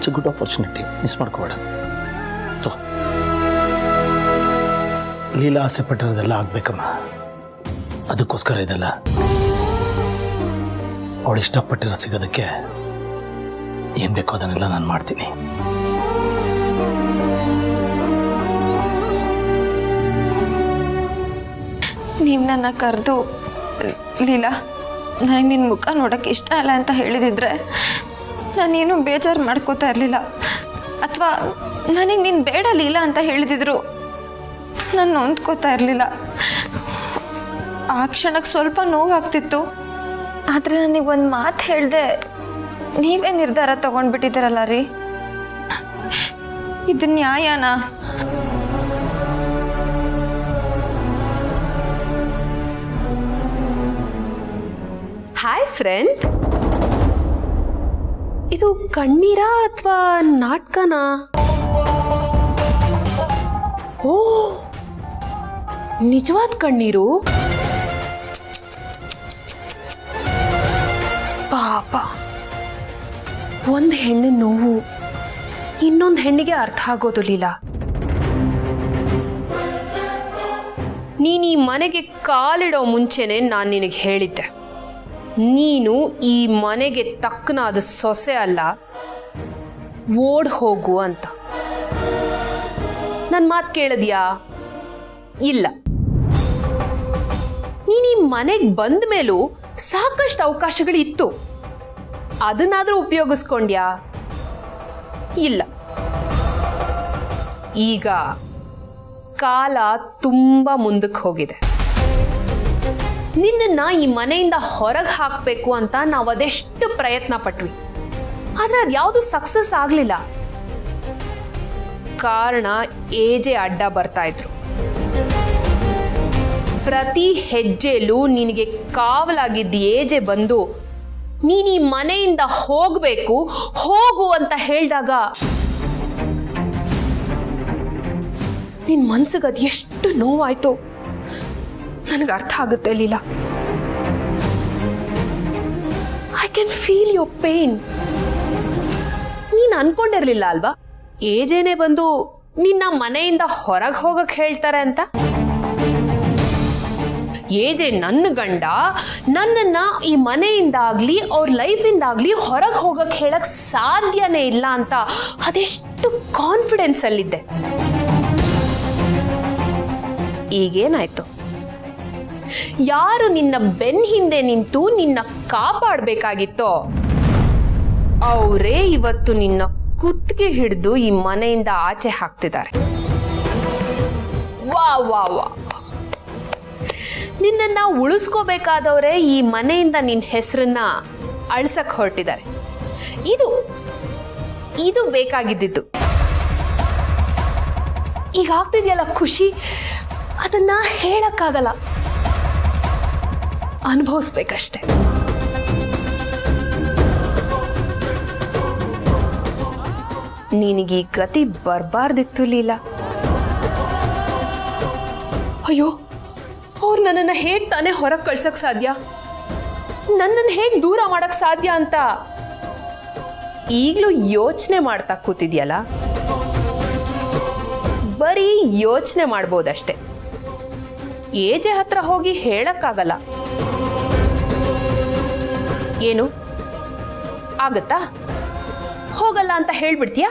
It's A good opportunity, miss ಮಾಡ್ಕೋಬೇಡ. So Leela ಆಸೆ ಪಟ್ಟಿರೋದೆಲ್ಲ ಆಗ್ಬೇಕಮ್ಮ, ಅದಕ್ಕೋಸ್ಕರ ಇದೆಲ್ಲ. ಅವಳು ಇಷ್ಟಪಟ್ಟಿರೋ ಸಿಗೋದಕ್ಕೆ ಏನು ಬೇಕೋ ಅದನ್ನೆಲ್ಲ ನಾನು ಮಾಡ್ತೀನಿ. ನೀವು ನನ್ನ ಕರೆದು ಲೀಲಾ ನನಗೆ ನಿನ್ನ ಮುಖ ನೋಡೋಕ್ಕೆ ಇಷ್ಟ ಇಲ್ಲ ಅಂತ ಹೇಳಿದಿದ್ರೆ ನಾನೇನು ಬೇಜಾರು ಮಾಡ್ಕೋತಾ ಇರಲಿಲ್ಲ. ಅಥವಾ ನನಗೆ ನೀನು ಬೇಡ ಲೀಲಾ ಅಂತ ಹೇಳಿದಿದ್ರು ನಾನು ನೊಂದ್ಕೋತಾ ಇರಲಿಲ್ಲ. ಆ ಕ್ಷಣಕ್ಕೆ ಸ್ವಲ್ಪ ನೋವಾಗ್ತಿತ್ತು. ಆದರೆ ನನಗೆ ಒಂದು ಮಾತು ಹೇಳಿದೆ ನೀವೇ ನಿರ್ಧಾರ ತೊಗೊಂಡ್ಬಿಟ್ಟಿದ್ದೀರಲ್ಲ ರೀ, ಇದು ನ್ಯಾಯನಾ? ಹಾಯ್ ಫ್ರೆಂಡ್, ಇದು ಕಣ್ಣೀರಾ ಅಥವಾ ನಾಟಕನಾ? ಓ, ನಿಜವಾದ ಕಣ್ಣೀರು. ಪಾಪ, ಒಂದು ಹೆಣ್ಣಿನ ನೋವು ಇನ್ನೊಂದು ಹೆಣ್ಣಿಗೆ ಅರ್ಥ ಆಗೋದು ಲೀಲಾ. ನೀನು ಈ ಮನೆಗೆ ಕಾಲಿಡೋ ಮುಂಚೆನೆ ನಾನು ನಿನಗೆ ಹೇಳಿದ್ದೆ, ನೀನು ಈ ಮನೆಗೆ ತಕ್ಕನಾದ ಸೊಸೆ ಅಲ್ಲ, ಓಡ್ ಹೋಗು ಅಂತ. ನನ್ನ ಮಾತು ಕೇಳಿದ್ಯಾ? ಇಲ್ಲ. ನೀನು ಈ ಮನೆಗೆ ಬಂದ ಮೇಲೂ ಸಾಕಷ್ಟು ಅವಕಾಶಗಳಿತ್ತು, ಅದನ್ನಾದ್ರೂ ಉಪಯೋಗಿಸ್ಕೊಂಡ್ಯಾ? ಇಲ್ಲ. ಈಗ ಕಾಲ ತುಂಬಾ ಮುಂದಕ್ಕೆ ಹೋಗಿದೆ. ನಿನ್ನನ್ನ ಈ ಮನೆಯಿಂದ ಹೊರಗೆ ಹಾಕಬೇಕು ಅಂತ ನಾವು ಅದೆಷ್ಟು ಪ್ರಯತ್ನ ಪಟ್ವಿ, ಆದ್ರೆ ಅದ್ಯಾವುದು ಸಕ್ಸಸ್ ಆಗ್ಲಿಲ್ಲ. ಕಾರಣ ಏಜೆ ಅಡ್ಡ ಬರ್ತಾ ಇದ್ರು. ಪ್ರತಿ ಹೆಜ್ಜೆಲೂ ನಿನಗೆ ಕಾವಲಾಗಿದ್ದ ಏಜೆ ಬಂದು ನೀನು ಈ ಮನೆಯಿಂದ ಹೋಗ್ಬೇಕು, ಹೋಗು ಅಂತ ಹೇಳಿದಾಗ ನಿನ್ ಮನ್ಸಿಗೆ ಅದು ಎಷ್ಟು ನೋವಾಯ್ತು ನನಗೆ ಅರ್ಥ ಆಗುತ್ತೆ Leela. I can feel your pain. ನೀನು ಅನ್ಕೊಂಡಿರ್ಲಿಲ್ಲ ಅಲ್ವಾ ಏಜೇನೆ ಬಂದು ನಿನ್ನ ಮನೆಯಿಂದ ಹೊರಗೆ ಹೋಗಕ್ಕೆ ಹೇಳ್ತಾರೆ ಅಂತ? ಏಜೆ ನನ್ನ ಗಂಡ ನನ್ನನ್ನ ಈ ಮನೆಯಿಂದಾಗ್ಲಿ ಅವ್ರ ಲೈಫಿಂದಾಗ್ಲಿ ಹೊರಗೆ ಹೋಗಕ್ಕೆ ಹೇಳಕ್ ಸಾಧ್ಯನೇ ಇಲ್ಲ ಅಂತ ಅದೆಷ್ಟು ಕಾನ್ಫಿಡೆನ್ಸ್ ಅಲ್ಲಿದ್ದೆ. ಈಗೇನಾಯ್ತು? ಯಾರು ನಿನ್ನ ಬೆನ್ ಹಿಂದೆ ನಿಂತು ನಿನ್ನ ಕಾಪಾಡಬೇಕಾಗಿತ್ತೋ ಅವರೇ ಇವತ್ತು ನಿನ್ನ ಕುತ್ತಿಗೆ ಹಿಡಿದು ಈ ಮನೆಯಿಂದ ಆಚೆ ಹಾಕ್ತಿದ್ದಾರೆ. ವಾ ವಾ ವಾ, ನಿನ್ನನ್ನ ಉಳಿಸ್ಕೋಬೇಕಾದವರೇ ಈ ಮನೆಯಿಂದ ನಿನ್ನ ಹೆಸರನ್ನ ಅಳ್ಸಕ್ ಹೊರಟಿದ್ದಾರೆ. ಇದು ಬೇಕಾಗಿದ್ದಿದ್ದು. ಈಗ ಆಗ್ತಿದೆಯಲ್ಲ ಖುಷಿ, ಅದನ್ನ ಹೇಳಕ್ಕಾಗಲ್ಲ, ಅನುಭವಿಸ್ಬೇಕಷ್ಟೆ. ನಿನಗೆ ಈ ಗತಿ ಬರಬಾರ್ದಿತ್ತು ಲೀಲಾ. ಅಯ್ಯೋ, ಅವ್ರು ನನ್ನನ್ನು ಹೇಗೆ ತಾನೇ ಹೊರಗೆ ಕಳ್ಸಕ್ ಸಾಧ್ಯ, ನನ್ನನ್ನು ಹೇಗೆ ದೂರ ಮಾಡಕ್ ಸಾಧ್ಯ ಅಂತ ಈಗಲೂ ಯೋಚನೆ ಮಾಡ್ತಾ ಕೂತಿದ್ಯಲ್ಲ. ಬರೀ ಯೋಚನೆ ಮಾಡ್ಬೋದಷ್ಟೆ, ಏಜೆ ಹತ್ರ ಹೋಗಿ ಹೇಳಕ್ಕಾಗಲ್ಲ. ಏನು ಆಗತ್ತಾ? ಹೋಗಲ್ಲ ಅಂತ ಹೇಳ್ಬಿಡ್ತೀಯಾ?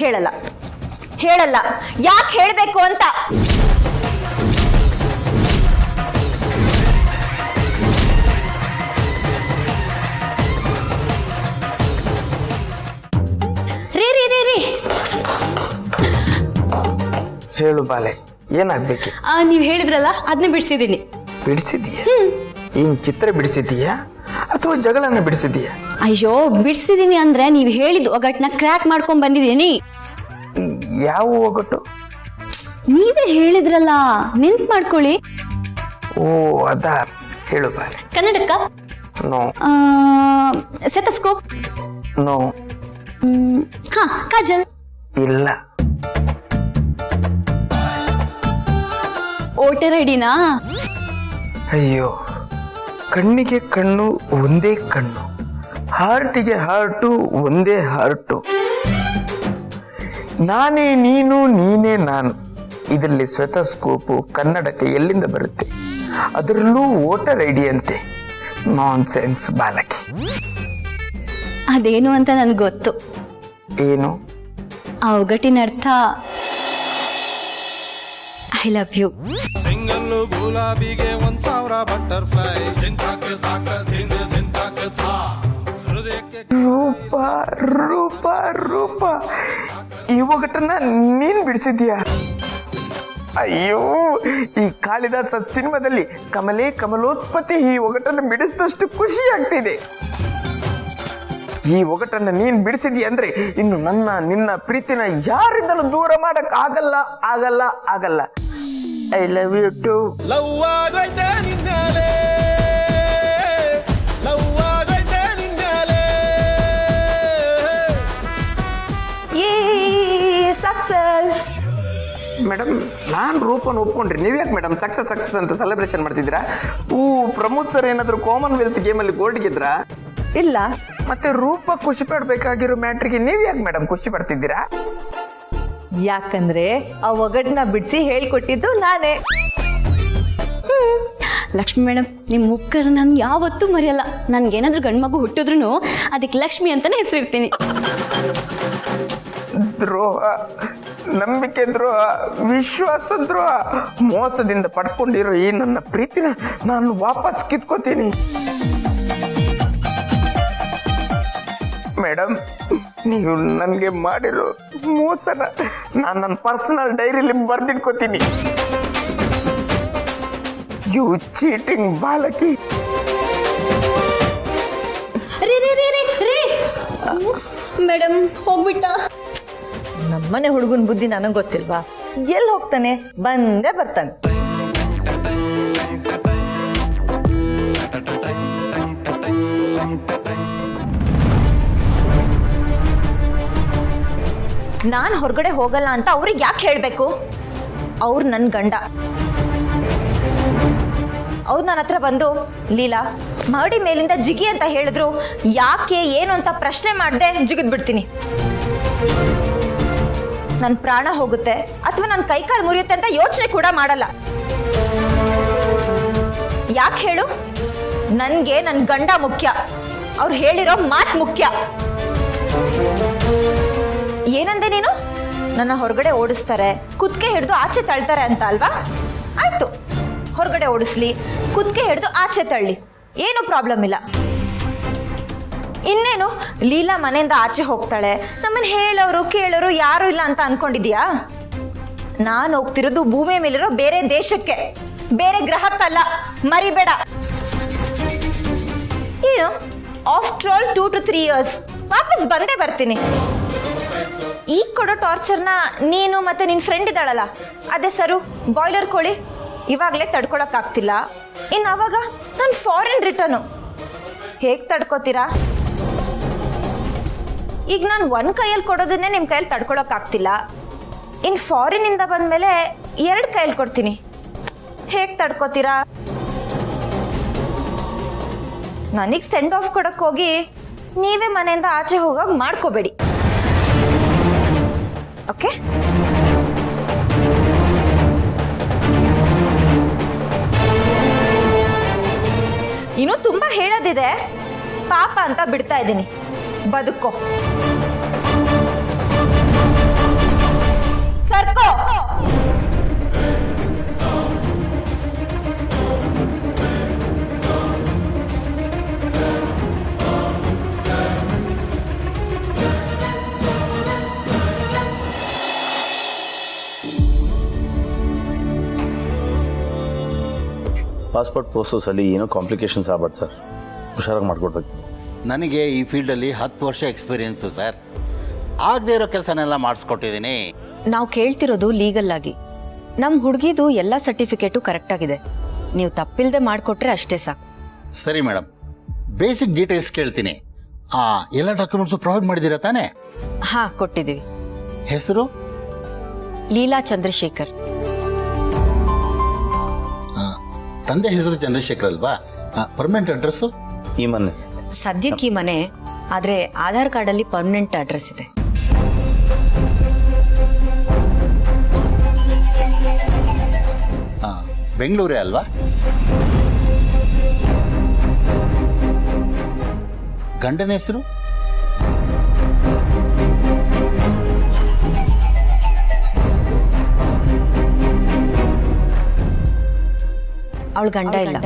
ಹೇಳಲ್ಲ ಹೇಳಲ್ಲ. ಯಾಕೆ ಹೇಳಬೇಕು ಅಂತ? ರೀ ರೀ ರೀ ರೀ ಹೇಳು ಬಾಲೆ, ಏನಾಗ್ಬೇಕು? ನೀವು ಹೇಳಿದ್ರಲ್ಲ ಅದನ್ನ ಬಿಡಿಸಿದ್ದೀನಿ. ಬಿಡಿಸಿದೀಯ? ಏನ್ ಚಿತ್ರ ಬಿಡಿಸಿದೀಯಾ ಅಥವಾ ಜಗಳನ್ನ ಬಿಡಿಸಿದೀಯಾ? ಅಯ್ಯೋ, ಬಿಡಿಸಿದ್ದೀನಿ ಅಂದ್ರೆ ನೀವು ಹೇಳಿದ ಒಗಟ್ನ ಕ್ರ್ಯಾಕ್ ಮಾಡ್ಕೊಂಡ್ ಬಂದಿದ್ದೀನಿ. ಯಾವ ಒಗಟು? ನೀವೇ ಹೇಳಿದ್ರಲ್ಲ, ನೆನ್ಪು ಮಾಡ್ಕೊಳ್ಳಿ. ಓ ಅದ, ಹೇಳು ಬಾಲೆ. ಕನ್ನಡಕ? ನೋ. ಸೆಟಸ್ಕೋಪ್? ನೋ. ಹಾ, ಕಾಜಲ್? ಇಲ್ಲ. ವೋಟರ್ ಐಡಿನಾ? ಅಯ್ಯೋ, ಕಣ್ಣಿಗೆ ಕಣ್ಣು ಒಂದೇ ಕಣ್ಣು, ಹಾರ್ಟಿಗೆ ಹಾರ್ಟು ಒಂದೇ ಹಾರ್ಟು. ನಾನೇ ನೀನು, ನೀನೇ ನಾನು. ಇದರಲ್ಲಿ ಸ್ವೆತಸ್ಕೋಪು ಕನ್ನಡಕ್ಕೆ ಎಲ್ಲಿಂದ ಬರುತ್ತೆ? ಅದರಲ್ಲೂ ವೋಟರ್ ಐಡಿ ಅಂತೆ. ನಾನ್ ಸೆನ್ಸ್ ಬಾಲಕಿ. ಅದೇನು ಅಂತ ನನಗೆ ಗೊತ್ತು. ಏನು? ಆ ಒಗಟಿನ ಅರ್ಥ ಐ ಲವ್ ಯು. ಸಿಂಗಲ್ಲು ಗುಲಾಬಿಗೆ 1000 ಬಟರ್ಫ್ಲೈ. ರೂಪ ರೂಪ ರೂಪ, ಈ ಒಗಟನ್ನ ನೀನ್ ಬಿಡಿಸಿದ್ಯಾ? ಅಯ್ಯೋ, ಈ ಕಾಳಿದಾಸ ಸಿನಿಮಾದಲ್ಲಿ ಕಮಲೇ ಕಮಲೋತ್ಪತ್ತಿ ಈ ಒಗಟನ್ನು ಬಿಡಿಸಿದಷ್ಟು ಖುಷಿ ಆಗ್ತಿದೆ. ಈ ಒಗಟನ್ನ ನೀನ್ ಬಿಡಿಸಿದ್ಯಾ ಅಂದ್ರೆ ಇನ್ನು ನಿನ್ನ ಪ್ರೀತಿನ ಯಾರಿಂದಲೂ ದೂರ ಮಾಡಕ್ ಆಗಲ್ಲ ಆಗಲ್ಲ ಆಗಲ್ಲ. I love you too. Love ಆಗೈತೆ ನಿನ್ನಲೆ, ಲವ್ ಆಗೈತೆ ನಿನ್ನಲೆ. ಸಕ್ಸಸ್. ಮೇಡಮ್, ನಾನು ರೂಪನ ಒಪ್ಕೊಂಡ್ರಿ, ನೀವ್ಯಾಕೆ ಮೇಡಮ್ ಸಕ್ಸಸ್ ಅಂತ ಸೆಲೆಬ್ರೇಷನ್ ಮಾಡ್ತಿದ್ದೀರಾ? ಪ್ರಮೋದ್ ಸರ್ ಏನಾದ್ರು ಕಾಮನ್ವೆಲ್ತ್ ಗೇಮಲ್ಲಿ ಗೋಲ್ಡ್ ಗೆದ್ರಾ? ಇಲ್ಲ. ಮತ್ತೆ ರೂಪ ಖುಷಿ ಪಡ್ಬೇಕಾಗಿರೋ ಮ್ಯಾಟ್ರಿಗೆ ನೀವ್ಯಾಕೆ ಮೇಡಮ್ ಖುಷಿ ಪಡ್ತಿದ್ದೀರಾ? ಯಾಕಂದ್ರೆ ಆ ಒಗಟನ್ನ ಬಿಡಿಸಿ ಹೇಳ್ಕೊಟ್ಟಿದ್ದು ನಾನೇ. ಲಕ್ಷ್ಮಿ ಮೇಡಮ್, ನಿಮ್ಮ ಮುಖರ ನಾನು ಯಾವತ್ತೂ ಮರೆಯಲ್ಲ. ನನ್ಗೇನಾದ್ರೂ ಗಂಡ್ಮಗು ಹುಟ್ಟಿದ್ರು ಅದಕ್ಕೆ ಲಕ್ಷ್ಮಿ ಅಂತಾನೆ ಹೆಸರಿಡ್ತೀನಿ. ದ್ರೋಹ, ನಂಬಿಕೆ ದ್ರೋಹ, ವಿಶ್ವಾಸ ದ್ರೋಹ, ಮೋಸದಿಂದ ಪಡ್ಕೊಂಡಿರೋ ಈ ನನ್ನ ಪ್ರೀತಿನ ನಾನು ವಾಪಸ್ ಕಿತ್ಕೋತೀನಿ. ಮೇಡಮ್, ನೀವು ನನಗೆ ಮಾಡಿರೋ ಮೋಸನ ನಾನು ನನ್ನ ಪರ್ಸನಲ್ ಡೈರಿಲಿ ಬರ್ದಿಟ್ಕೋತೀನಿ. ಯು ಚೀಟಿಂಗ್ ಬಾಲಕಿ. ಮೇಡಮ್ ಹೋಗ್ಬಿಟ್ಟ. ನಮ್ಮನೆ ಹುಡುಗನ ಬುದ್ಧಿ ನನಗೆ ಗೊತ್ತಿಲ್ವಾ? ಎಲ್ಲಿ ಹೋಗ್ತಾನೆ? ಬಂದೇ ಬರ್ತಾನೆ. ನಾನು ಹೊರಗಡೆ ಹೋಗಲ್ಲ ಅಂತ ಅವ್ರಿಗೆ ಯಾಕೆ ಹೇಳಬೇಕು? ಅವ್ರು ನನ್ನ ಗಂಡ. ಅವ್ರು ನನ್ನ ಹತ್ರ ಬಂದು ಲೀಲಾ ಮಹಡಿ ಮೇಲಿಂದ ಜಿಗಿ ಅಂತ ಹೇಳಿದ್ರು, ಯಾಕೆ ಏನು ಅಂತ ಪ್ರಶ್ನೆ ಮಾಡದೆ ಜಿಗಿದ್ ಬಿಡ್ತೀನಿ. ನನ್ನ ಪ್ರಾಣ ಹೋಗುತ್ತೆ ಅಥವಾ ನನ್ನ ಕೈಕಾಲು ಮುರಿಯುತ್ತೆ ಅಂತ ಯೋಚನೆ ಕೂಡ ಮಾಡಲ್ಲ. ಯಾಕೆ ಹೇಳು? ನನಗೆ ನನ್ನ ಗಂಡ ಮುಖ್ಯ, ಅವ್ರು ಹೇಳಿರೋ ಮಾತು ಮುಖ್ಯ. ಏನಂದೆ ನೀನು? ನನ್ನ ಹೊರಗಡೆ ಓಡಿಸ್ತಾರೆ, ಕುತ್ತಿಗೆ ಹಿಡಿದು ಆಚೆ ತಳ್ತಾರೆ ಅಂತ ಅಲ್ವಾ? ಆಯ್ತು, ಹೊರಗಡೆ ಓಡಿಸ್ಲಿ, ಕುತ್ತಿಗೆ ಹಿಡಿದು ಆಚೆ ತಳ್ಳಿ, ಏನು ಪ್ರಾಬ್ಲಮ್ ಇಲ್ಲ. ಇನ್ನೇನು, ಲೀಲಾ ಮನೆಯಿಂದ ಆಚೆ ಹೋಗ್ತಾಳೆ, ನಮ್ಮನ್ನು ಹೇಳೋರು ಕೇಳೋರು ಯಾರು ಇಲ್ಲ ಅಂತ ಅನ್ಕೊಂಡಿದ್ಯಾ? ನಾನು ಹೋಗ್ತಿರೋದು ಭೂಮಿ ಮೇಲಿರೋ ಬೇರೆ ದೇಶಕ್ಕೆ, ಬೇರೆ ಗ್ರಹಕ್ಕಲ್ಲ, ಮರಿಬೇಡ. ಏನು, ಆಫ್ಟರ್ ಆಲ್ 2 to 3 years ವಾಪಸ್ ಬಂದೇ ಬರ್ತೀನಿ. ಈಗ ಕೊಡೋ ಟಾರ್ಚರ್ನ ನೀನು ಮತ್ತೆ ನಿನ್ನ ಫ್ರೆಂಡ್ ಇದ್ದಾಳಲ್ಲ, ಅದೇ ಸರು ಬಾಯ್ಲರ್ ಕೋಳಿ, ಇವಾಗಲೇ ತಡ್ಕೊಳಕ್ಕಾಗ್ತಿಲ್ಲ. ಇನ್ನು ಅವಾಗ ನಾನು ಫಾರಿನ್ ರಿಟರ್ನು ಹೇಗೆ ತಡ್ಕೋತೀರಾ? ಈಗ ನಾನು ಒಂದು ಕೈಯಲ್ಲಿ ಕೊಡೋದನ್ನೇ ನಿಮ್ಮ ಕೈಯಲ್ಲಿ ತಡ್ಕೊಳಕ್ಕಾಗ್ತಿಲ್ಲ. ಇನ್ನು ಫಾರಿನಿಂದ ಬಂದಮೇಲೆ 2 ಕೈಯಲ್ಲಿ ಕೊಡ್ತೀನಿ, ಹೇಗೆ ತಡ್ಕೋತೀರಾ? ನನಗೆ ಸೆಂಡ್ ಆಫ್ ಕೊಡಕ್ಕೆ ಹೋಗಿ ನೀವೇ ಮನೆಯಿಂದ ಆಚೆ ಹೋಗೋಕೆ ಮಾಡ್ಕೋಬೇಡಿ, ಓಕೆ? ಇನ್ನೂ ತುಂಬ ಹೇಳೋದಿದೆ, ಪಾಪ ಅಂತ ಬಿಡ್ತಾ ಇದ್ದೀನಿ. ಬದುಕೋ, ಸರ್ಕೋ. ಪಾಸ್ಪೋರ್ಟ್ ಪ್ರೋಸೆಸ್ಸಲ್ಲಿ ಏನೋ ಕಾಂಪ್ಲಿಕೇಶನ್ಸ್ ಆಗ್ಬಾರ್ದು ಸರ್, ಹುಷಾರಾಗಿ ಮಾಡಿಕೊಡ್ಬೇಕು. ನನಗೆ ಈ ಫೀಲ್ಡಲ್ಲಿ 10 ವರ್ಷ ಎಕ್ಸ್ಪೀರಿಯೆನ್ಸು ಸರ್. ಆಗದೆ ಇರೋ ಕೆಲಸನೆಲ್ಲ ಮಾಡಿಸ್ಕೊಟ್ಟಿದ್ದೀನಿ. ನಾವು ಕೇಳ್ತಿರೋದು ಲೀಗಲ್ ಆಗಿ. ನಮ್ಮ ಹುಡುಗಿದು ಎಲ್ಲ ಸರ್ಟಿಫಿಕೇಟು ಕರೆಕ್ಟಾಗಿದೆ. ನೀವು ತಪ್ಪಿಲ್ಲದೆ ಮಾಡಿಕೊಟ್ರೆ ಅಷ್ಟೇ ಸಾಕು. ಸರಿ ಮೇಡಮ್, ಬೇಸಿಕ್ ಡೀಟೇಲ್ಸ್ ಕೇಳ್ತೀನಿ. ಎಲ್ಲ ಡಾಕ್ಯುಮೆಂಟ್ಸು ಪ್ರೊವೈಡ್ ಮಾಡಿದ್ದೀರಾ ತಾನೇ? ಹಾಂ, ಕೊಟ್ಟಿದ್ದೀವಿ. ಹೆಸರು? ಲೀಲಾ ಚಂದ್ರಶೇಖರ್. ತಂದೆ ಹೆಸರು ಚಂದ್ರಶೇಖರ್ ಅಲ್ವಾ? Permanent address? ಈ ಮನೆ ಸದ್ಯಕ್ಕೆ ಈ ಮನೆ, ಆದರೆ ಆಧಾರ್ ಕಾರ್ಡಲ್ಲಿ ಪರ್ಮನೆಂಟ್ ಅಡ್ರೆಸ್ ಇದೆ. ಹಾಂ, ಬೆಂಗಳೂರೇ ಅಲ್ವಾ? ಗಂಡನ ಹೆಸರು? ಅವಳ ಗಂಡ ಇಲ್ಲ.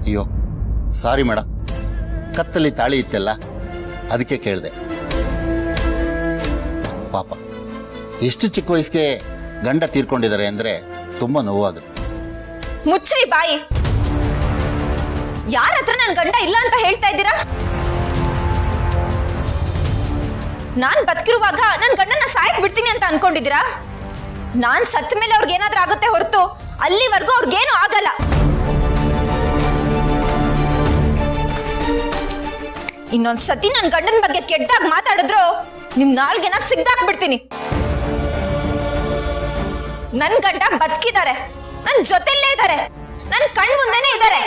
ಅಯ್ಯೋ ಸಾರಿ ಮೇಡಮ್, ಕತ್ತಲ್ಲಿ ತಾಳಿ ಇತ್ತಲ್ಲ ಅದಕ್ಕೆ ಕೇಳಿದೆ. ಪಾಪ ಎಷ್ಟು ಚಿಕ್ಕ ವಯಸ್ಸಿಗೆ ಗಂಡ ತೀರ್ಕೊಂಡಿದ್ದಾರೆ ಅಂದರೆ ತುಂಬ ನೋವಾಗುತ್ತೆ. ಮುಚ್ಚ್ರಿ ಬಾಯಿ. ಯಾರ ಹತ್ರ ನನ್ನ ಗಂಡ ಇಲ್ಲ ಅಂತ ಹೇಳ್ತಾ ಇದ್ದೀರಾ? ನಾನ್ ಬದುಕಿರುವಾಗ ನನ್ನ ಗಂಡನ ಸಾಯಕ್ ಬಿಡ್ತೀನಿ ಅಂತ ಅನ್ಕೊಂಡಿದ್ದೀರಾ? ನಾನ್ ಸತ್ತ ಮೇಲೆ ಅವ್ರಿಗೇನಾದ್ರೂ ಆಗುತ್ತೆ ಹೊರತು ಅಲ್ಲಿವರೆಗೂ ಅವ್ರಿಗೇನು ಆಗಲ್ಲ. ಇನ್ನೊಂದ್ಸತಿ ನನ್ನ ಗಂಡನ ಬಗ್ಗೆ ಕೆಟ್ಟದಾಗ ಮಾತಾಡಿದ್ರು ನಿಮ್ ನಾಲ್ಗೆನ ಸಿಗ್ದಾಕ್ಬಿಡ್ತೀನಿ. ನನ್ ಗಂಡ ಬದುಕಿದ್ದಾರೆ, ನನ್ ಜೊತೆಲ್ಲೇ ಇದ್ದಾರೆ, ನನ್ ಕಣ್ ಮುಂದೆನೇ ಇದ್ದಾರೆ.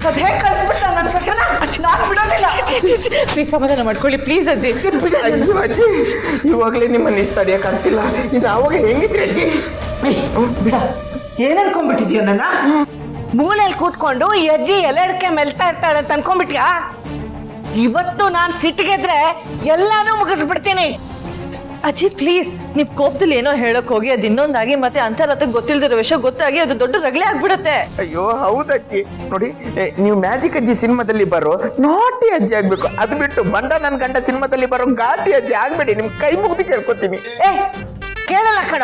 ಅದ್ ಹೇಗೆ ಕಳ್ಸ್ಬಿಟ್ಟ ನನ್ನ ಸೊಸೆನ? ನಾನು ಬಿಡೋದಿಲ್ಲ. ಪ್ಲೀಸ್ ಸಮಾಧಾನ ಮಾಡ್ಕೊಳ್ಳಿ ಪ್ಲೀಸ್ ಅಜ್ಜಿ. ಅಯ್ಯೋ ಅಜ್ಜಿ, ಇವಾಗಲೇ ನಿಮ್ಮನ್ನ ಇಷ್ಟ ತಡೆಯಕ್ಕಾಗ್ತಿಲ್ಲ. ಇದು ಅವಾಗ ಹೆಂಗಿದ್ರಿ ಅಜ್ಜಿ? ಬಿಡ, ಏನ್ ಅನ್ಕೊಂಡ್ಬಿಟ್ಟಿದ್ಯೋ ನನ್ನ? ಮೂಲೆಯಲ್ಲಿ ಕೂತ್ಕೊಂಡು ಈ ಅಜ್ಜಿ ಎಲೆಡ್ಕೆ ಮೆಲ್ತಾ ಇರ್ತಾಳೆ ಅಂತ ಅನ್ಕೊಂಡ್ಬಿಟ್ಯಾ? ಇವತ್ತು ನಾನ್ ಸಿಟ್ಟಿಗೆದ್ರೆ ಎಲ್ಲಾನು ಮುಗಿಸ್ಬಿಡ್ತೀನಿ. ಅಜ್ಜಿ ಪ್ಲೀಸ್, ನೀವ್ ಕೋಪದಲ್ಲಿ ಏನೋ ಹೇಳಕ್ ಹೋಗಿ ಅದು ಇನ್ನೊಂದಾಗಿ ಮತ್ತೆ ಅಂತರತ್ತೆ ಗೊತ್ತಿಲ್ದಿರೋ ವಿಷಯ ಗೊತ್ತಾಗಿ ಅದು ದೊಡ್ಡ ರಗಳೆ ಆಗ್ಬಿಡತ್ತೆ. ಅಯ್ಯೋ ಹೌದಜ್ಜಿ, ನೋಡಿ ನೀವು ಮ್ಯಾಜಿಕ್ ಅಜ್ಜಿ ಸಿನಿಮಾದಲ್ಲಿ ಬರೋ ನಾಟಿ ಅಜ್ಜಿ ಆಗ್ಬೇಕು. ಅದ್ ಬಿಟ್ಟು ಬಂದ ನನ್ ಗಂಡ ಸಿನಿಮಾದಲ್ಲಿ ಬರೋ ಘಾಟಿ ಅಜ್ಜಿ ಆಗ್ಬೇಡಿ. ನಿಮ್ ಕೈ ಮುಗ್ದು ಕೇಳ್ಕೊತೀನಿ. ಕೇಳಲ್ಲ ಕಣ,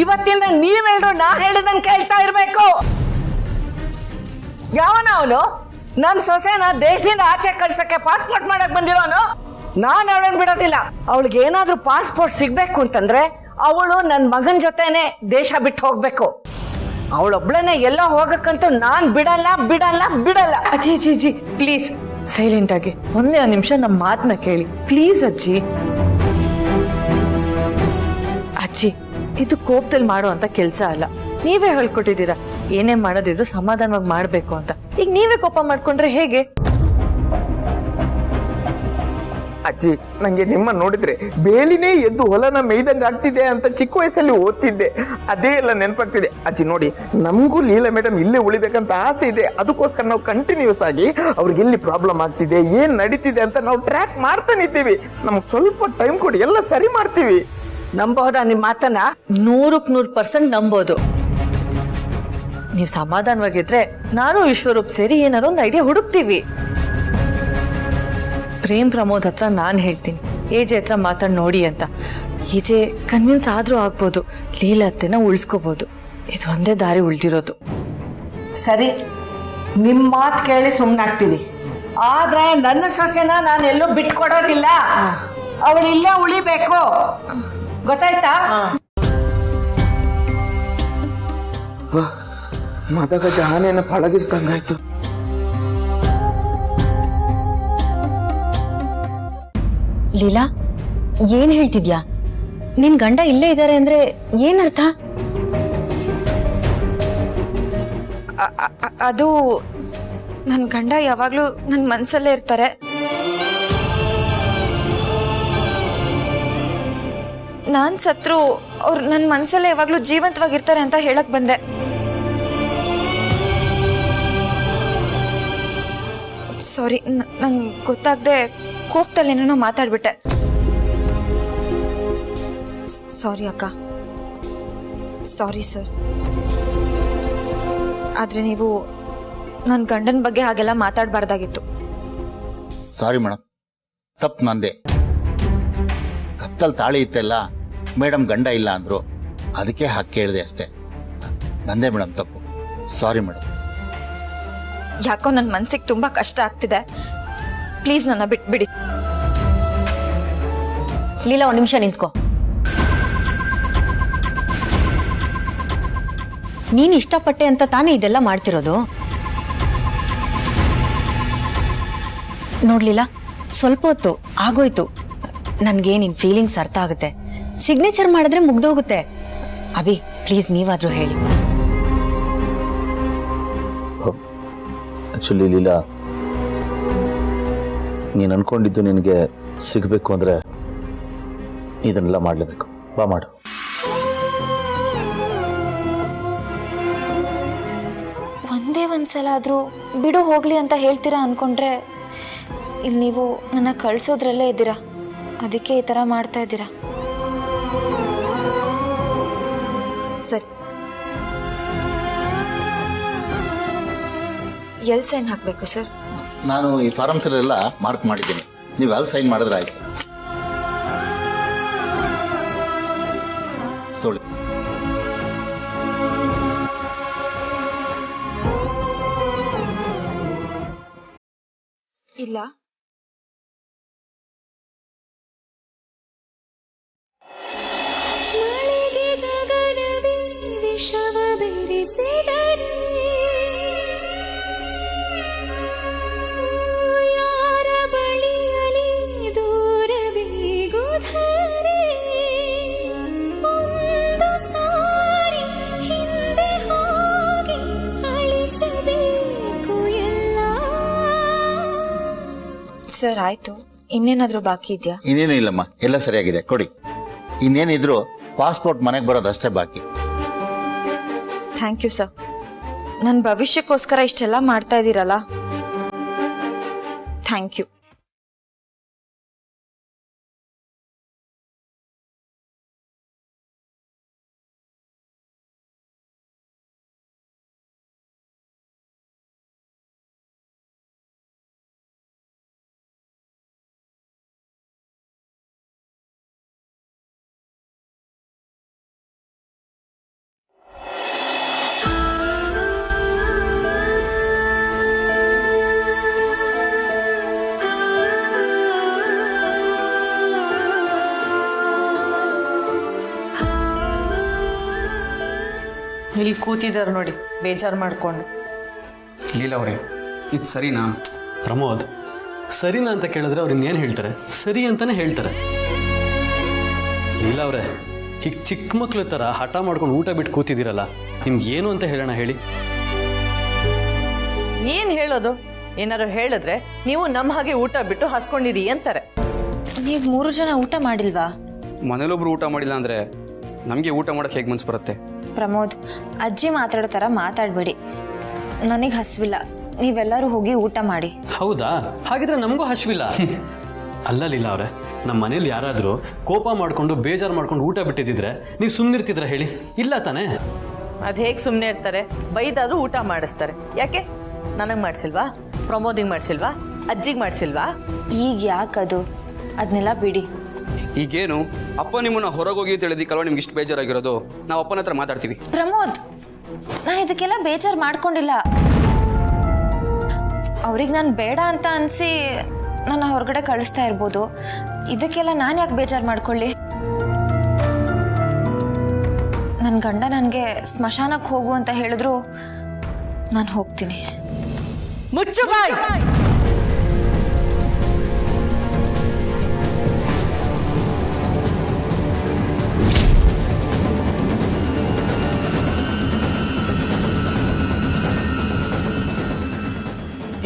ಇವತ್ತಿಂದ ನೀವೆಲ್ರು ನಾ ಹೇಳಿದನ್ ಕೇಳ್ತಾ ಇರ್ಬೇಕು. ಯಾವನ ಅವನು ನನ್ ಸೊಸೆನ ದೇಶದಿಂದ ಆಚೆ ಕಳ್ಸಕ್ಕೆ ಪಾಸ್ಪೋರ್ಟ್ ಮಾಡಕ್ ಬಂದಿರೋನು? ನಾನ್ ಅವಳನ್ ಬಿಡೋದಿಲ್ಲ. ಅವಳಿಗೆ ಏನಾದ್ರೂ ಪಾಸ್ಪೋರ್ಟ್ ಸಿಗ್ಬೇಕು ಅಂತಂದ್ರೆ ಅವಳು ನನ್ ಮಗನ್ ಜೊತೆನೆ ದೇಶ ಬಿಟ್ಟು ಹೋಗ್ಬೇಕು. ಅವಳೊಬ್ಳನೆ ಎಲ್ಲ ಹೋಗಕ್ಕಂತೂ ನಾನ್ ಬಿಡಲ್ಲ ಬಿಡಲ್ಲ ಬಿಡಲ್ಲ. ಅಜ್ಜಿ ಅಜ್ಜಿ ಅಜ್ಜಿ ಪ್ಲೀಸ್ ಸೈಲೆಂಟ್ ಆಗಿ ಒಂದೇ ನಿಮಿಷ ನಮ್ಮ ಮಾತನ್ನ ಕೇಳಿ ಪ್ಲೀಸ್ ಅಜ್ಜಿ. ಅಜ್ಜಿ, ಇದು ಕೋಪದಲ್ಲಿ ಮಾಡೋ ಅಂತ ಕೆಲ್ಸ ಅಲ್ಲ. ನೀವೇ ಹೇಳ್ಕೊಟ್ಟಿದ್ದೀರಾ ಏನೇ ಮಾಡೋದಿದ್ರು ಸಮಾಧಾನವಾಗಿ ಮಾಡ್ಬೇಕು ಅಂತ. ಈಗ ನೀವೇ ಕೋಪ ಮಾಡ್ಕೊಂಡ್ರೆ ಹೇಗೆ? ಅಜ್ಜಿ, ನಂಗೆ ನಿಮ್ಮ ನೋಡಿದ್ರೆ ಬೇಲಿನೇ ಎದ್ದು ಹೊಲನ ಮೇಯ್ದಂಗೆ ಆಗ್ತಿದೆ ಅಂತ ಚಿಕ್ಕ ವಯಸ್ಸಲ್ಲಿ ಓದ್ತಿದ್ದೆ. ಅದೇ ಎಲ್ಲ ನೆನಪಾಗ್ತಿದೆ. ಅಜ್ಜಿ ನೋಡಿ, ನಮಗೂ ಲೀಲಾ ಮೇಡಮ್ ಇಲ್ಲೇ ಉಳಿಬೇಕಂತ ಆಸೆ ಇದೆ. ಅದಕ್ಕೋಸ್ಕರ ನಾವು ಕಂಟಿನ್ಯೂಸ್ ಆಗಿ ಅವ್ರಿಗೆ ಎಲ್ಲಿ ಪ್ರಾಬ್ಲಮ್ ಆಗ್ತಿದೆ, ಏನ್ ನಡೀತಿದೆ ಅಂತ ನಾವು ಟ್ರ್ಯಾಕ್ ಮಾಡ್ತಾನೆ ಇದ್ದೀವಿ. ನಮ್ಗೆ ಸ್ವಲ್ಪ ಟೈಮ್ ಕೊಡಿ, ಎಲ್ಲ ಸರಿ ಮಾಡ್ತೀವಿ. ನಂಬಹುದಾ ನಿಮ್ ಮಾತನ್ನ? 100% ನಂಬೋದು. ನೀವು ಸಮಾಧಾನವಾಗಿದ್ರೆ ನಾನು ವಿಶ್ವರೂಪ್ ಸೇರಿ ಏನಾರು ಒಂದು ಐಡಿಯಾ ಹುಡುಕ್ತೀವಿ. ಪ್ರೇಮ್ ಪ್ರಮೋದ್ ಹತ್ರ ನಾನು ಹೇಳ್ತೀನಿ ಏಜೆ ಹತ್ರ ಮಾತಾಡಿ ನೋಡಿ ಅಂತ. ಈಜೆ ಕನ್ವಿನ್ಸ್ ಆದ್ರೂ ಆಗ್ಬೋದು, ಲೀಲಾತ್ತೆನ ಉಳಿಸ್ಕೋಬಹುದು. ಇದು ಒಂದೇ ದಾರಿ ಉಳಿದಿರೋದು. ಸರಿ, ನಿಮ್ಮ ಮಾತು ಕೇಳಿ ಸುಮ್ಮನಾಗ್ತೀನಿ. ಆದ್ರೆ ನನ್ನ ಸೊಸೆನ ನಾನು ಎಲ್ಲೂ ಬಿಟ್ಕೊಡೋದಿಲ್ಲ. ಅವಳು ಇಲ್ಲೇ ಉಳಿಬೇಕು, ಗೊತ್ತಾಯ್ತಾ? ಮದಗಜ ಆನೆನ ಪಳಗಿಸ್ದಂಗಾಯ್ತು. ಲೀಲಾ, ಏನ್ ಹೇಳ್ತಿದ್ಯಾ? ನಿನ್ ಗಂಡ ಇಲ್ಲೇ ಇದ್ದಾರೆ ಅಂದ್ರೆ ಏನರ್ಥ? ಅದು ನನ್ನ ಗಂಡ ಯಾವಾಗಲೂ ನನ್ನ ಮನಸ್ಸಲ್ಲೇ ಇರ್ತಾರೆ. ನಾನು ಸತ್ರು ಅವ್ರು ನನ್ನ ಮನಸ್ಸಲ್ಲೇ ಯಾವಾಗಲೂ ಜೀವಂತವಾಗಿರ್ತಾರೆ ಅಂತ ಹೇಳಕ್ ಬಂದೆ. ಸಾರಿ, ನಂಗೆ ಗೊತ್ತಾಗದೆ ಕೋಪದಲ್ಲಿ ಏನೇನೋ ಮಾತಾಡ್ಬಿಟ್ಟೆ. ಸಾರಿ ಅಕ್ಕ, ಸಾರಿ ಸರ್. ಆದರೆ ನೀವು ನನ್ನ ಗಂಡನ ಬಗ್ಗೆ ಹಾಗೆಲ್ಲ ಮಾತಾಡಬಾರ್ದಾಗಿತ್ತು. ಸಾರಿ ಮೇಡಮ್, ತಪ್ಪು ನಂದೆ. ಕತ್ತಲ್ಲಿ ತಾಳಿ ಇತ್ತೆಲ್ಲ ಮೇಡಮ್ ಗಂಡ ಇಲ್ಲ ಅಂದರು, ಅದಕ್ಕೆ ಹಾಕಿ ಕೇಳಿದೆ ಅಷ್ಟೇ. ನಂದೇ ಮೇಡಮ್ ತಪ್ಪು. Sorry madam. ಯಾಕೋ ನನ್ನ ಮನಸ್ಸಿಗೆ ತುಂಬ ಕಷ್ಟ ಆಗ್ತಿದೆ. ಪ್ಲೀಸ್ ನನ್ನ ಬಿಟ್ಬಿಡಿ. ಲೀಲಾ, ಒಂದು ನಿಮಿಷ ನಿಂತ್ಕೋ. ನೀನು ಇಷ್ಟಪಟ್ಟೆ ಅಂತ ತಾನೇ ಇದೆಲ್ಲ ಮಾಡ್ತಿರೋದು. ನೋಡ್ಲಿಲ್ಲ, ಸ್ವಲ್ಪ ಹೊತ್ತು ಆಗೋಯ್ತು. ನನಗೆ ನಿನ್ನ ಫೀಲಿಂಗ್ಸ್ ಅರ್ಥ ಆಗುತ್ತೆ. ಸಿಗ್ನೇಚರ್ ಮಾಡಿದ್ರೆ ಮುಗ್ದೋಗುತ್ತೆ. ಅಭಿ, ಪ್ಲೀಸ್ ನೀವಾದರೂ ಹೇಳಿ. ಆ್ಯಕ್ಚುಲಿ ಲೀಲಾ, ನೀನು ಅನ್ಕೊಂಡಿದ್ದು ನಿನಗೆ ಸಿಗಬೇಕು ಅಂದರೆ ಇದನ್ನೆಲ್ಲ ಮಾಡಲೇಬೇಕು. ಬಾ ಮಾಡು. ಒಂದೇ ಒಂದ್ಸಲ ಆದರೂ ಬಿಡು ಹೋಗ್ಲಿ ಅಂತ ಹೇಳ್ತೀರಾ ಅನ್ಕೊಂಡ್ರೆ ಇಲ್ಲಿ ನೀವು ನನ್ನ ಕಳ್ಸೋದ್ರಲ್ಲೇ ಇದ್ದೀರಾ. ಅದಕ್ಕೆ ಈ ಥರ ಮಾಡ್ತಾ ಇದ್ದೀರಾ. ಸರಿ, ಎಲ್ಲಿ ಸೈನ್ ಹಾಕಬೇಕು ಸರ್? ನಾನು ಈ ಫಾರ್ಮ್ಸ್ ಎಲ್ಲ ಮಾರ್ಕ್ ಮಾಡಿದ್ದೀನಿ. ನೀವು ಅಲ್ಲಿ ಸೈನ್ ಮಾಡಿದ್ರೆ ಆಯ್ತು. ತೊಳಿ. ಇಲ್ಲ, ವಿಷವ ಬೆರೆಸಿದರೆ ಯಾರ ಬಳಿಯಲಿ ದೂರವೇಗುದರೆ ಒಂದು ಸಾರಿ ಹಿಂದೆ ಹೋಗಿ ಅಳಿಸಬೇಕು ಎಲ್ಲ. ಸರ್ ಆಯ್ತು. ಇನ್ನೇನಾದರೂ ಬಾಕಿ ಇದೆಯಾ? ಇನ್ನೇನು ಇಲ್ಲಮ್ಮ, ಎಲ್ಲ ಸರಿಯಾಗಿದೆ. ಕೊಡಿ. ಇನ್ನೇನಿದ್ರು ಪಾಸ್ಪೋರ್ಟ್ ಮನೆಗೆ ಬರೋದಷ್ಟೇ ಬಾಕಿ. Thank you sir. ನನ್ನ ಭವಿಷ್ಯಕ್ಕೋಸ್ಕರ ಇಷ್ಟೆಲ್ಲ ಮಾಡ್ತಾ ಇದ್ದೀರಲ್ಲ, ಥ್ಯಾಂಕ್ ಯು. ಇಲ್ಲಿ ಕೂತಿದ್ದಾರೆ ನೋಡಿ, ಬೇಜಾರು ಮಾಡ್ಕೊಂಡು. ಲೀಲಾ ಅವರೇ, ಇದು ಸರಿನಾ? ಪ್ರಮೋದ್, ಸರಿನಾ ಅಂತ ಕೇಳಿದ್ರೆ ಅವ್ರು ಇನ್ನೇನು ಹೇಳ್ತಾರೆ? ಸರಿ ಅಂತಲೇ ಹೇಳ್ತಾರೆ. ಲೀಲಾ ಅವರೇ, ಹೀಗೆ ಚಿಕ್ಕ ಮಕ್ಳ ಥರ ಹಠ ಮಾಡ್ಕೊಂಡು ಊಟ ಬಿಟ್ಟು ಕೂತಿದ್ದೀರಲ್ಲ, ನಿಮ್ಗೆ ಏನು ಅಂತ ಹೇಳೋಣ ಹೇಳಿ? ಏನು ಹೇಳೋದು? ಏನಾರು ಹೇಳಿದ್ರೆ ನೀವು ನಮ್ಮ ಹಾಗೆ ಊಟ ಬಿಟ್ಟು ಹಸ್ಕೊಂಡಿರಿ ಅಂತಾರೆ. ನೀವು 3 ಜನ ಊಟ ಮಾಡಿಲ್ವಾ? ಮನೇಲೊಬ್ರು ಊಟ ಮಾಡಿಲ್ಲ ಅಂದರೆ ನಮಗೆ ಊಟ ಮಾಡೋಕ್ಕೆ ಹೇಗೆ ಮನ್ಸು ಬರುತ್ತೆ? ಪ್ರಮೋದ್, ಅಜ್ಜಿ ಮಾತಾಡೋ ಥರ ಮಾತಾಡಬೇಡಿ. ನನಗೆ ಹಸಿವಿಲ್ಲ. ನೀವೆಲ್ಲರೂ ಹೋಗಿ ಊಟ ಮಾಡಿ. ಹೌದಾ? ಹಾಗಿದ್ರೆ ನಮಗೂ ಹಸಿವಿಲ್ಲ. ಅಲ್ಲ ಲೀಲಾ ಅವರೇ, ನಮ್ಮ ಮನೇಲಿ ಯಾರಾದರೂ ಕೋಪ ಮಾಡಿಕೊಂಡು ಬೇಜಾರು ಮಾಡ್ಕೊಂಡು ಊಟ ಬಿಟ್ಟಿದ್ದಿದ್ರೆ ನೀವು ಸುಮ್ಮನಿರ್ತಿದ್ರ ಹೇಳಿ? ಇಲ್ಲ ತಾನೇ? ಅದು ಹೇಗೆ ಸುಮ್ಮನೆ ಇರ್ತಾರೆ? ಬೈದಾದ್ರೂ ಊಟ ಮಾಡಿಸ್ತಾರೆ. ಯಾಕೆ? ನನಗೆ ಮಾಡಿಸಿಲ್ವಾ? ಪ್ರಮೋದಿಗೆ ಮಾಡಿಸಿಲ್ವಾ? ಅಜ್ಜಿಗೆ ಮಾಡಿಸಿಲ್ವಾ? ಈಗ ಯಾಕದು? ಅದನ್ನೆಲ್ಲ ಬಿಡಿ. ಈಗೇನು ಅಪ್ಪ ನಿಮ್ಮನ್ನ ಹೊರಗೋಗಿ ಅಂತ ಹೇಳಿದಕ್ಕಲ್ವ ನಿಮ್ಗೆ ಇಷ್ಟು ಬೇಜಾರಾಗಿರೋದು? ನಾವು ಅಪ್ಪನ ಹತ್ರ ಮಾತಾಡ್ತೀವಿ. ಪ್ರಮೋದ್, ನಾನು ಇದಕ್ಕೆಲ್ಲ ಬೇಜಾರು ಮಾಡ್ಕೊಂಡಿಲ್ಲ. ಅವ್ರಿಗೆ ನಾನು ಬೇಡ ಅಂತ ಅನಿಸಿ ನನ್ನ ಹೊರಗಡೆ ಕಳಿಸ್ತಾ ಇರ್ಬೋದು. ಇದಕ್ಕೆಲ್ಲ ನಾನು ಯಾಕೆ ಬೇಜಾರು ಮಾಡ್ಕೊಳ್ಳಿ? ನನ್ನ ಗಂಡ ನನಗೆ ಸ್ಮಶಾನಕ್ಕೆ ಹೋಗು ಅಂತ ಹೇಳಿದ್ರು ನಾನು ಹೋಗ್ತೀನಿ. ಮುಚ್ಚು ಬಾಯ್.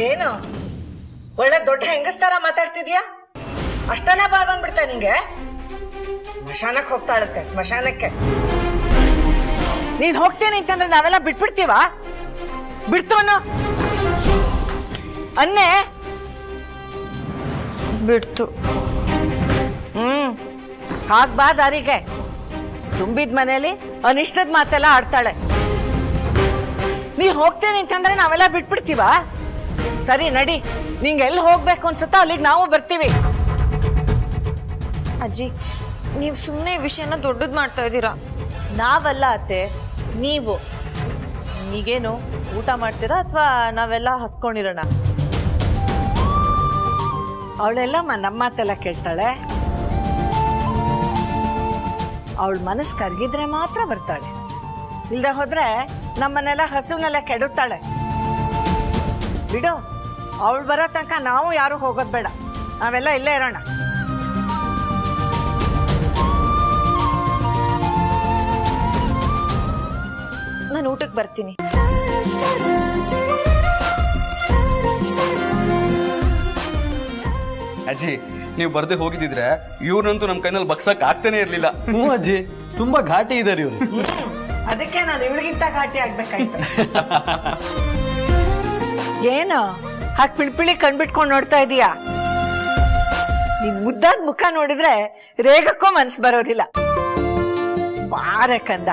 ಏನು ಒಳ್ಳೆ ದೊಡ್ಡ ಹೆಂಗಸ್ತಾರ ಮಾತಾಡ್ತಿದ್ಯಾ? ಅಷ್ಟನ ಬಾಳ್ ಬಂದ್ಬಿಡ್ತಾ ನಿಂಗೆ? ಸ್ಮಶಾನಕ್ಕೆ ಹೋಗ್ತಾಳಂತೆ, ಸ್ಮಶಾನಕ್ಕೆ. ನೀನ್ ಹೋಗ್ತೇನೆ ಅಂತಂದ್ರೆ ನಾವೆಲ್ಲ ಬಿಟ್ಬಿಡ್ತೀವ? ಬಿಡ್ತು ಅನ್ನೋ ಅನ್ನೆ. ಬಿಡ್ತು. ಹಾಕ್ಬಾ ದಾರಿಗೆ. ತುಂಬಿದ ಮನೇಲಿ ಅನಿಷ್ಟದ ಮಾತೆಲ್ಲ ಆಡ್ತಾಳೆ. ನೀ ಹೋಗ್ತೇನೆ ಅಂತಂದ್ರೆ ನಾವೆಲ್ಲ ಬಿಟ್ಬಿಡ್ತೀವ? ಸರಿ ನಡಿ, ನಿಂಗೆ ಎಲ್ಲಿ ಹೋಗ್ಬೇಕು ಅನ್ಸುತ್ತೋ ಅಲ್ಲಿಗೆ ನಾವು ಬರ್ತೀವಿ. ಅಜ್ಜಿ, ನೀವು ಸುಮ್ಮನೆ ವಿಷಯನ ದೊಡ್ಡದು ಮಾಡ್ತಾ ಇದ್ದೀರಾ. ನಾವಲ್ಲ ಅತ್ತೆ, ನೀವು. ಈಗೇನು ಊಟ ಮಾಡ್ತೀರಾ ಅಥವಾ ನಾವೆಲ್ಲ ಹಸ್ಕೊಂಡಿರೋಣ? ಅವಳೆಲ್ಲ ನಮ್ಮ ಮಾತೆಲ್ಲ ಕೇಳ್ತಾಳೆ. ಅವಳ ಮನಸ್ಸು ಕರಗಿದ್ರೆ ಮಾತ್ರ ಬರ್ತಾಳೆ, ಇಲ್ಲದೆ ಹೋದ್ರೆ ನಮ್ಮನ್ನೆಲ್ಲ ಹಸುವನ್ನೆಲ್ಲ ಕೆಡುತ್ತಾಳೆ. ಬಿಡು, ಅವಳು ಬರೋ ತನಕ ನಾವು ಯಾರು ಹೋಗೋದು ಬೇಡ, ನಾವೆಲ್ಲ ಇಲ್ಲೇ ಇರೋಣ. ನಾನು ಊಟಕ್ಕೆ ಬರ್ತೀನಿ. ಅಜ್ಜಿ, ನೀವು ಬರ್ದೆ ಹೋಗಿದ್ದಿದ್ರೆ ಇವ್ರನ್ನಂತೂ ನಮ್ಮ ಕೈನಲ್ಲಿ ಬಗ್ಸಕ್ ಆಗ್ತಾನೆ ಇರ್ಲಿಲ್ಲ. ಹ್ಞೂ ಅಜ್ಜಿ, ತುಂಬಾ ಘಾಟಿ ಇದ್ದಾರೆ ಇವರು. ಅದಕ್ಕೆ ನಾನು ಇವಳಿಗಿಂತ ಘಾಟಿ ಆಗ್ಬೇಕಾಯ್ತು. ಏನು ಹಾಗೆ ಪಿಳ್ಪಿಳಿ ಕಣ್ಬಿಟ್ಕೊಂಡು ನೋಡ್ತಾ ಇದೀಯಾ? ನಿನ್ ಮುದ್ದಾದ ಮುಖ ನೋಡಿದ್ರೆ ರೇಗಕ್ಕೂ ಮನ್ಸು ಬರೋದಿಲ್ಲ. ಬಾರೆ ಕಂದ,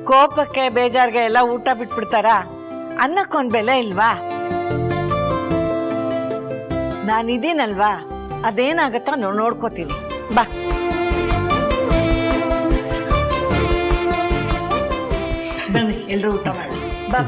ಕೋಪಕ್ಕೆ ಬೇಜಾರ್ಗೆ ಎಲ್ಲ ಊಟ ಬಿಟ್ಬಿಡ್ತಾರ? ಅನ್ನಕ್ಕೊಂದ್ ಬೆಲೆ ಇಲ್ವಾ? ನಾನಿದ್ದೀನಲ್ವಾ, ಅದೇನಾಗತ್ತ ನೋಡ್ಕೋತೀನಿ. ಬಾ. ಬನ್ನಿ ಎಲ್ರು ಊಟ ಮಾಡಿ. ಬಾ.